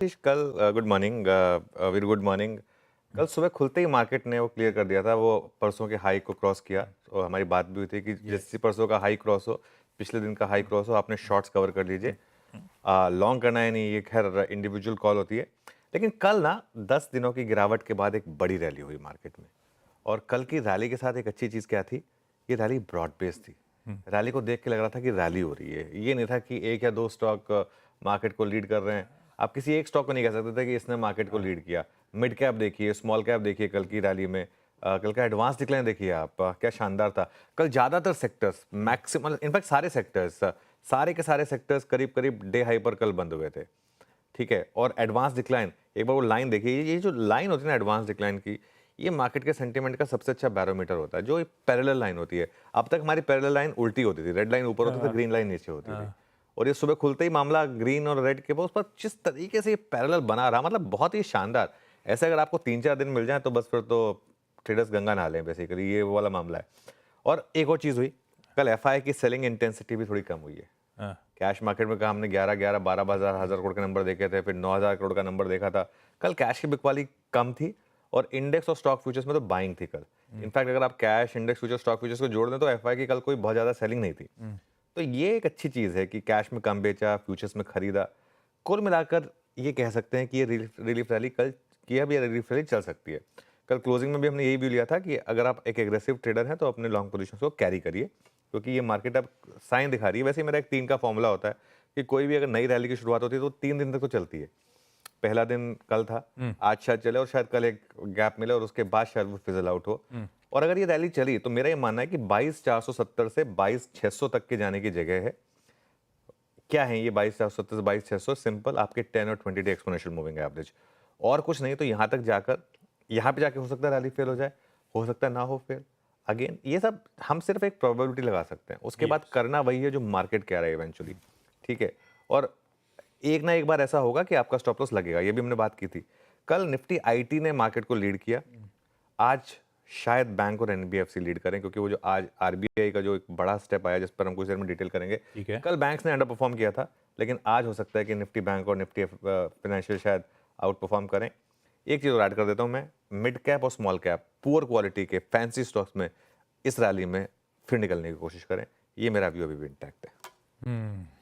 कल good morning, very good morning. कल सुबह खुलते ही मार्केट ने वो क्लियर कर दिया था, वो परसों के हाई को क्रॉस किया। और हमारी बात भी हुई थी कि जैसे परसों का हाई क्रॉस हो, पिछले दिन का हाई क्रॉस हो, आपने शॉर्ट्स कवर कर लीजिए। लॉन्ग करना है नहीं, ये खैर इंडिविजुअल कॉल होती है। लेकिन कल ना 10 दिनों की गिरावट के बाद एक बड़ी रैली हुई मार्केट में। और कल की रैली के साथ एक अच्छी चीज़ क्या थी, ये रैली ब्रॉड बेस्ड थी। रैली को देख के लग रहा था कि रैली हो रही है, ये नहीं था कि एक या दो स्टॉक मार्केट को लीड कर रहे हैं। आप किसी एक स्टॉक को नहीं कह सकते थे कि इसने मार्केट को लीड किया। मिड कैप देखिए, स्मॉल कैप देखिए, कल की रैली में कल का एडवांस डिक्लाइन देखिए आप, क्या शानदार था। कल ज़्यादातर सेक्टर्स, मैक्सिमम इनफैक्ट सारे सेक्टर्स, सारे के सारे सेक्टर्स करीब करीब डे हाई पर कल बंद हुए थे। ठीक है, और एडवांस डिक्लाइन, एक बार वो लाइन देखिए, ये जो लाइन होती है ना एडवांस डिक्लाइन की, ये मार्केट के सेंटीमेंट का सबसे अच्छा बैरोमीटर होता है। जो एक पैरेलल लाइन होती है, अब तक हमारी पैरेलल लाइन उल्टी होती थी, रेड लाइन ऊपर होता था, ग्रीन लाइन नीचे होती थी। और ये सुबह खुलते ही मामला ग्रीन और रेड के उस पर जिस तरीके से ये पैरेलल बना रहा, मतलब बहुत ही शानदार। ऐसे अगर आपको 3-4 दिन मिल जाए तो बस फिर तो ट्रेडर्स गंगा नहा लें, बेसिकली ये वो वाला मामला है। और एक और चीज़ हुई, कल एफआई की सेलिंग इंटेंसिटी भी थोड़ी कम हुई है। कैश मार्केट में कहा हमने 11-11, 12,000 करोड़ के नंबर देखे थे, फिर 9,000 करोड़ का नंबर देखा था। कल कैश की बिकवाली कम थी और इंडेक्स और स्टॉक फ्यूचर्स में तो बाइंग थी कल। इनफैक्ट अगर आप cash, index future, stock futures को जोड़ दें तो एफआई की कल कोई बहुत ज़्यादा सेलिंग नहीं थी। तो ये एक अच्छी चीज़ है कि कैश में कम बेचा, फ्यूचर्स में खरीदा। कुल मिलाकर ये कह सकते हैं कि ये रिलीफ रिलीफ रैली कल की, अब ये रिलीफ रैली चल सकती है। कल क्लोजिंग में भी हमने यही व्यू लिया था कि अगर आप एक एग्रेसिव ट्रेडर हैं तो अपने लॉन्ग पोजीशन को कैरी करिए, क्योंकि ये मार्केट अब साइन दिखा रही है। वैसे ही मेरा एक 3 का फॉर्मूला होता है कि कोई भी अगर नई रैली की शुरुआत होती है तो 3 दिन तक तो चलती है। पहला दिन कल था, आज शायद चले और शायद कल एक गैप मिले और उसके बाद शायद वो फिजल आउट हो। और अगर ये रैली चली तो मेरा ये मानना है कि 22,470 से 22,600 तक के जाने की जगह है। क्या है ये 22,470 से 22,600? सिंपल, आपके 10 और 20 डे एक्सपोनेंशियल मूविंग एवरेज। और कुछ नहीं तो यहाँ तक जाकर, यहाँ पे जाके हो सकता है रैली फेल हो जाए, हो सकता है ना हो फेल। अगेन ये सब हम सिर्फ एक प्रोबेबिलिटी लगा सकते हैं, उसके बाद करना वही है जो मार्केट कह रहा है इवेंचुअली। ठीक है, और एक ना एक बार ऐसा होगा कि आपका स्टॉप लॉस लगेगा, ये भी हमने बात की थी। कल निफ्टी आईटी ने मार्केट को लीड किया। आज शायद बैंक और एनबीएफसी लीड करें, क्योंकि वो जो आज आरबीआई का जो एक बड़ा स्टेप आया जिस पर हम कुछ देर में डिटेल करेंगे। ठीक है। कल बैंक्स ने अंडर परफॉर्म किया था, लेकिन आज हो सकता है कि निफ्टी बैंक और निफ्टी फाइनेंशियल शायद आउट परफॉर्म करें। एक चीज़ और ऐड कर देता हूँ मैं, मिड कैप और स्मॉल कैप पुअर क्वालिटी के फैंसी स्टॉक्स में इस रैली में फिर निकलने की कोशिश करें। ये मेरा व्यू अभी भी इंटैक्ट है।